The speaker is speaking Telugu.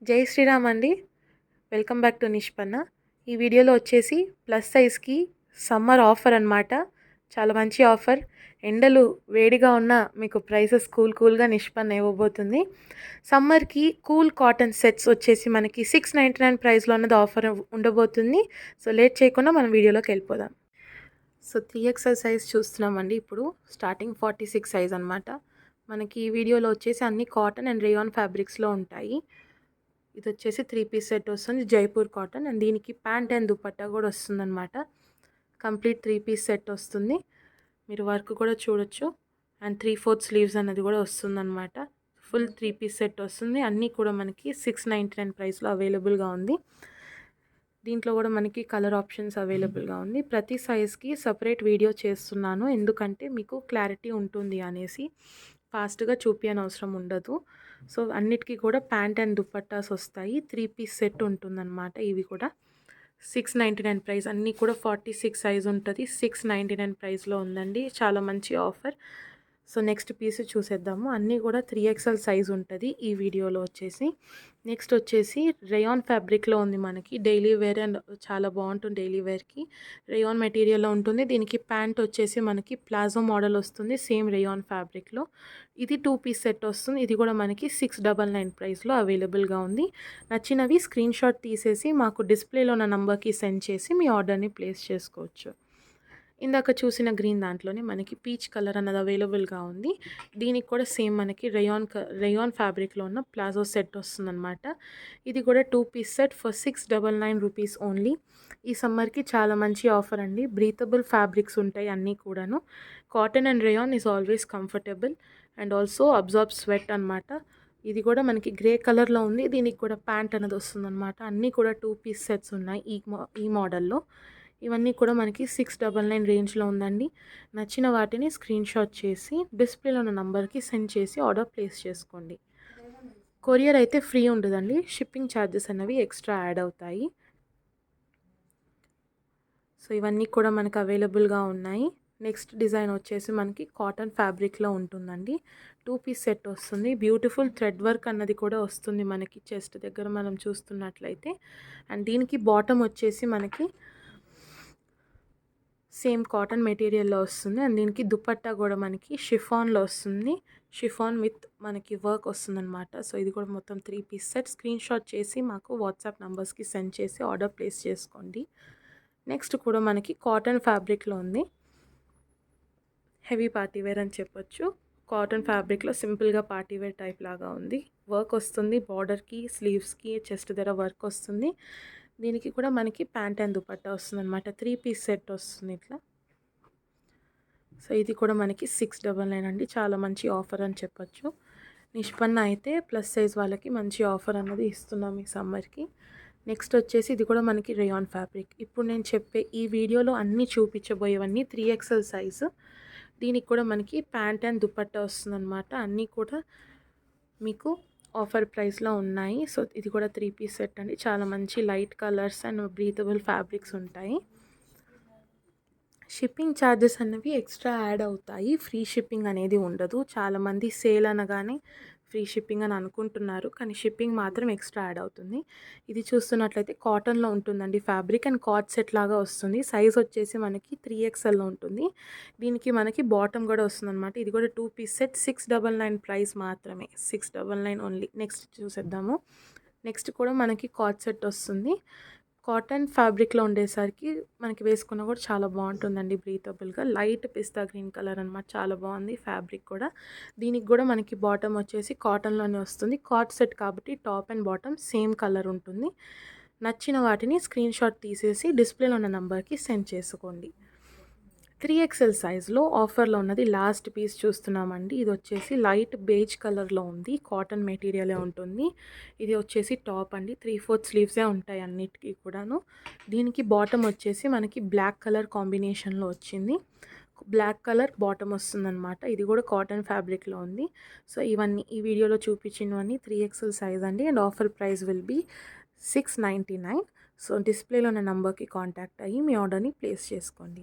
జై శ్రీరామ్ అండి. Welcome back to Nishpanna. ఈ వీడియోలో వచ్చేసి ప్లస్ సైజ్కి సమ్మర్ ఆఫర్ అనమాట. చాలా మంచి ఆఫర్. ఎండలు వేడిగా ఉన్న మీకు ప్రైసెస్ కూల్గా నిష్పన్న ఇవ్వబోతుంది. సమ్మర్కి కూల్ కాటన్ సెట్స్ వచ్చేసి మనకి 699 ప్రైస్లో ఉన్నది ఆఫర్ ఉండబోతుంది. సో లేట్ చేయకుండా మనం వీడియోలోకి వెళ్ళిపోదాం. సో 3XL సైజ్ చూస్తున్నామండి. ఇప్పుడు స్టార్టింగ్ 46 సైజ్ అనమాట. మనకి ఈ వీడియోలో వచ్చేసి అన్ని కాటన్ అండ్ రేయాన్ ఫ్యాబ్రిక్స్లో ఉంటాయి. ఇది వచ్చేసి 3 పీస్ సెట్ వస్తుంది, జైపూర్ కాటన్. అండ్ దీనికి ప్యాంట్ అండ్ దుపట్టా కూడా వస్తుందన్నమాట. కంప్లీట్ 3 పీస్ సెట్ వస్తుంది. మీరు వర్క్ కూడా చూడొచ్చు. అండ్ 3/4 స్లీవ్స్ అనేది కూడా వస్తుందన్నమాట. ఫుల్ 3 పీస్ సెట్ వస్తుంది. అన్నీ కూడా మనకి 699 ప్రైస్లో అవైలబుల్గా ఉంది. దీంట్లో కూడా మనకి కలర్ ఆప్షన్స్ అవైలబుల్గా ఉంది. ప్రతి సైజ్కి సపరేట్ వీడియో చేస్తున్నాను, ఎందుకంటే మీకు క్లారిటీ ఉంటుంది అనేసి. ఫాస్ట్గా చూపించని అవసరం ఉండదు. సో అన్నిటికీ కూడా ప్యాంట్ అండ్ దుపట్టాస్ వస్తాయి. 3 పీస్ సెట్ ఉంటుందన్నమాట. ఇవి కూడా 699 ప్రైస్. అన్నీ కూడా 46 సైజ్ ఉంటుంది. 699 ప్రైస్లో ఉందండి. చాలా మంచి ఆఫర్. సో నెక్స్ట్ పీస్ చూసేద్దాము. అన్నీ కూడా 3XL సైజ్ ఉంటుంది ఈ వీడియోలో వచ్చేసి. నెక్స్ట్ వచ్చేసి రేయాన్ ఫ్యాబ్రిక్లో ఉంది మనకి. డైలీ వేర్ అండ్ చాలా బాగుంటుంది. డైలీ వేర్కి రేయాన్ మెటీరియల్లో ఉంటుంది. దీనికి ప్యాంట్ వచ్చేసి మనకి ప్లాజో మోడల్ వస్తుంది, సేమ్ రేయాన్ ఫ్యాబ్రిక్లో. ఇది 2 పీస్ సెట్ వస్తుంది. ఇది కూడా మనకి 699 ప్రైస్లో అవైలబుల్గా ఉంది. నచ్చినవి స్క్రీన్ షాట్ తీసేసి మాకు డిస్ప్లేలో ఉన్న నంబర్కి సెండ్ చేసి మీ ఆర్డర్ని ప్లేస్ చేసుకోవచ్చు. ఇందాక చూసిన గ్రీన్ దాంట్లోనే మనకి పీచ్ కలర్ అన్నది అవైలబుల్గా ఉంది. దీనికి కూడా సేమ్ మనకి రేయాన్ ఫ్యాబ్రిక్లో ఉన్న ప్లాజో సెట్ వస్తుందన్నమాట. ఇది కూడా 2 piece set for 699 rupees only. ఈ సమ్మర్కి చాలా మంచి ఆఫర్ అండి. బ్రీతబుల్ ఫ్యాబ్రిక్స్ ఉంటాయి అన్నీ కూడాను. Cotton and rayon is always comfortable and also absorb sweat అనమాట. ఇది కూడా మనకి గ్రే కలర్లో ఉంది. దీనికి కూడా ప్యాంట్ అనేది వస్తుందన్నమాట. అన్నీ కూడా 2 పీస్ సెట్స్ ఉన్నాయి ఈ మోడల్లో. ఇవన్నీ కూడా మనకి 699 రేంజ్లో ఉందండి. నచ్చిన వాటిని స్క్రీన్ షాట్ చేసి డిస్ప్లేలో ఉన్న నంబర్కి సెండ్ చేసి ఆర్డర్ ప్లేస్ చేసుకోండి. కొరియర్ అయితే ఫ్రీ ఉండదండి. షిప్పింగ్ ఛార్జెస్ అనేవి ఎక్స్ట్రా యాడ్ అవుతాయి. సో ఇవన్నీ కూడా మనకు అవైలబుల్గా ఉన్నాయి. నెక్స్ట్ డిజైన్ వచ్చేసి మనకి కాటన్ ఫ్యాబ్రిక్లో ఉంటుందండి. 2 పీస్ సెట్ వస్తుంది. బ్యూటిఫుల్ థ్రెడ్ వర్క్ అన్నది కూడా వస్తుంది మనకి చెస్ట్ దగ్గర మనం చూస్తున్నట్లయితే. అండ్ దీనికి బాటమ్ వచ్చేసి మనకి సేమ్ కాటన్ మెటీరియల్లో వస్తుంది. అండ్ దీనికి దుపట్టా కూడా మనకి షిఫాన్లో వస్తుంది. షిఫాన్ విత్ మనకి వర్క్ వస్తుందన్నమాట. సో ఇది కూడా మొత్తం 3 పీస్ సెట్. స్క్రీన్ షాట్ చేసి మాకు వాట్సాప్ నంబర్స్కి సెండ్ చేసి ఆర్డర్ ప్లేస్ చేసుకోండి. నెక్స్ట్ కూడా మనకి కాటన్ ఫ్యాబ్రిక్లో ఉంది. హెవీ పార్టీవేర్ అని చెప్పొచ్చు. కాటన్ ఫ్యాబ్రిక్లో సింపుల్గా పార్టీవేర్ టైప్ లాగా ఉంది. వర్క్ వస్తుంది బార్డర్కి, స్లీవ్స్కి, చెస్ట్ దగ్గర వర్క్ వస్తుంది. దీనికి కూడా మనకి ప్యాంట్ అండ్ దుపట్టా వస్తుంది అనమాట. 3 పీస్ సెట్ వస్తుంది ఇట్లా. సో ఇది కూడా మనకి 699 అండి. చాలా మంచి ఆఫర్ అని చెప్పొచ్చు. నిష్పన్న అయితే ప్లస్ సైజ్ వాళ్ళకి మంచి ఆఫర్ అన్నది ఇస్తున్నాం ఈ సమ్మర్కి. నెక్స్ట్ వచ్చేసి ఇది కూడా మనకి రేయాన్ ఫ్యాబ్రిక్. ఇప్పుడు నేను చెప్పే ఈ వీడియోలో అన్నీ చూపించబోయేవన్నీ 3XL సైజు. దీనికి కూడా మనకి ప్యాంట్ అండ్ దుపట్టా వస్తుందన్నమాట. అన్నీ కూడా మీకు ఆఫర్ ప్రైస్లో ఉన్నాయి. సో ఇది కూడా 3 పీస్ సెట్ అండి. చాలా మంచి light colours and breathable fabrics ఉంటాయి. షిప్పింగ్ ఛార్జెస్ అనేవి ఎక్స్ట్రా యాడ్ అవుతాయి. ఫ్రీ షిప్పింగ్ అనేది ఉండదు. చాలామంది సేల్ అనగానే ఫ్రీ షిప్పింగ్ అని అనుకుంటున్నారు, కానీ షిప్పింగ్ మాత్రం ఎక్స్ట్రా యాడ్ అవుతుంది. ఇది చూస్తున్నట్లయితే కాటన్లో ఉంటుందండి ఫ్యాబ్రిక్. అండ్ కార్డ్ సెట్ లాగా వస్తుంది. సైజ్ వచ్చేసి మనకి 3XLలో ఉంటుంది. దీనికి మనకి బాటమ్ కూడా వస్తుందన్నమాట. ఇది కూడా 2 పీస్ సెట్. 699 ప్రైస్ మాత్రమే. 699 ఓన్లీ. నెక్స్ట్ చూసేద్దాము. నెక్స్ట్ కూడా మనకి కార్డ్ సెట్ వస్తుంది. కాటన్ ఫ్యాబ్రిక్లో ఉండేసరికి మనకి వేసుకున్న కూడా చాలా బాగుంటుందండి. బ్రీతబుల్గా లైట్ పిస్తా గ్రీన్ కలర్ అనమాట. చాలా బాగుంది ఫ్యాబ్రిక్ కూడా. దీనికి కూడా మనకి బాటమ్ వచ్చేసి కాటన్లోనే వస్తుంది. కార్డ్ సెట్ కాబట్టి top and bottom same colour ఉంటుంది. నచ్చిన వాటిని స్క్రీన్ షాట్ తీసేసి డిస్ప్లేలో ఉన్న నెంబర్కి సెండ్ చేసుకోండి. 3XL సైజ్లో ఆఫర్లో ఉన్నది లాస్ట్ పీస్ చూస్తున్నామండి. ఇది వచ్చేసి లైట్ బేజ్ కలర్లో ఉంది. కాటన్ మెటీరియలే ఉంటుంది. ఇది వచ్చేసి టాప్ అండి. 3/4 స్లీవ్సే ఉంటాయి అన్నిటికీ కూడాను. దీనికి బాటమ్ వచ్చేసి మనకి బ్లాక్ కలర్ కాంబినేషన్లో వచ్చింది. బ్లాక్ కలర్ బాటమ్ వస్తుందన్నమాట. ఇది కూడా కాటన్ ఫ్యాబ్రిక్లో ఉంది. సో ఇవన్నీ ఈ వీడియోలో చూపించినవన్నీ 3XL సైజ్ అండి. And offer price will be 699. So డిస్ప్లేలో ఉన్న నెంబర్కి కాంటాక్ట్ అయ్యి మీ ఆర్డర్ని ప్లేస్ చేసుకోండి.